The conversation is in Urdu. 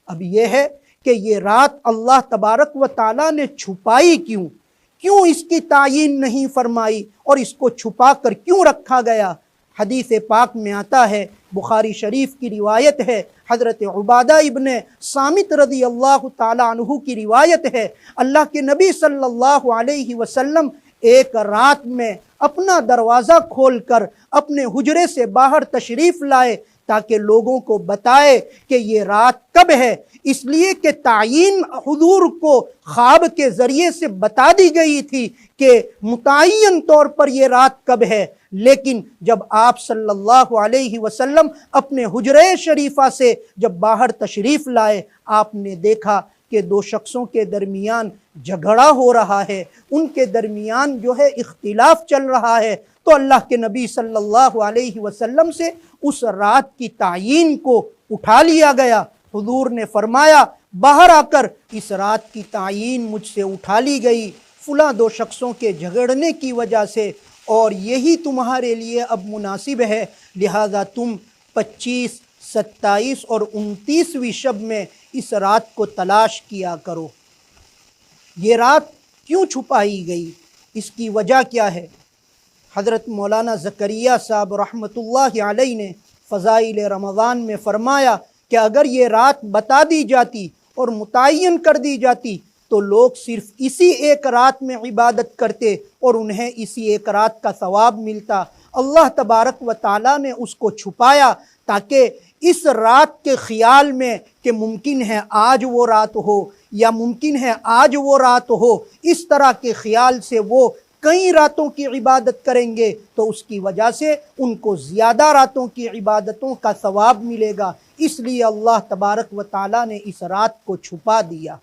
اب یہ ہے کہ یہ رات اللہ تبارک و تعالیٰ نے چھپائی کیوں اس کی تعیین نہیں فرمائی اور اس کو چھپا کر کیوں رکھا گیا؟ حدیث پاک میں آتا ہے، بخاری شریف کی روایت ہے، حضرت عبادہ ابن صامت رضی اللہ تعالیٰ عنہ کی روایت ہے، اللہ کے نبی صلی اللہ علیہ وسلم ایک رات میں اپنا دروازہ کھول کر اپنے حجرے سے باہر تشریف لائے تاکہ لوگوں کو بتائے کہ یہ رات کب ہے، اس لیے کہ تعیین حضور کو خواب کے ذریعے سے بتا دی گئی تھی کہ متعین طور پر یہ رات کب ہے، لیکن جب آپ صلی اللہ علیہ وسلم اپنے حجرے شریفہ سے جب باہر تشریف لائے، آپ نے دیکھا کہ دو شخصوں کے درمیان جھگڑا ہو رہا ہے، ان کے درمیان جو ہے اختلاف چل رہا ہے، تو اللہ کے نبی صلی اللہ علیہ وسلم سے اس رات کی تعیین کو اٹھا لیا گیا۔ حضور نے فرمایا باہر آ کر اس رات کی تعیین مجھ سے اٹھا لی گئی فلاں دو شخصوں کے جھگڑنے کی وجہ سے، اور یہی تمہارے لیے اب مناسب ہے، لہذا تم 25، 27 اور 29ویں شب میں اس رات کو تلاش کیا کرو۔ یہ رات کیوں چھپائی گئی؟ اس کی وجہ کیا ہے؟ حضرت مولانا زکریا صاحب رحمۃ اللہ علیہ نے فضائل رمضان میں فرمایا کہ اگر یہ رات بتا دی جاتی اور متعین کر دی جاتی تو لوگ صرف اسی ایک رات میں عبادت کرتے اور انہیں اسی ایک رات کا ثواب ملتا۔ اللہ تبارک و تعالیٰ نے اس کو چھپایا تاکہ اس رات کے خیال میں کہ ممکن ہے آج وہ رات ہو یا ممکن ہے آج وہ رات ہو، اس طرح کے خیال سے وہ کئی راتوں کی عبادت کریں گے تو اس کی وجہ سے ان کو زیادہ راتوں کی عبادتوں کا ثواب ملے گا، اس لیے اللہ تبارک و تعالیٰ نے اس رات کو چھپا دیا۔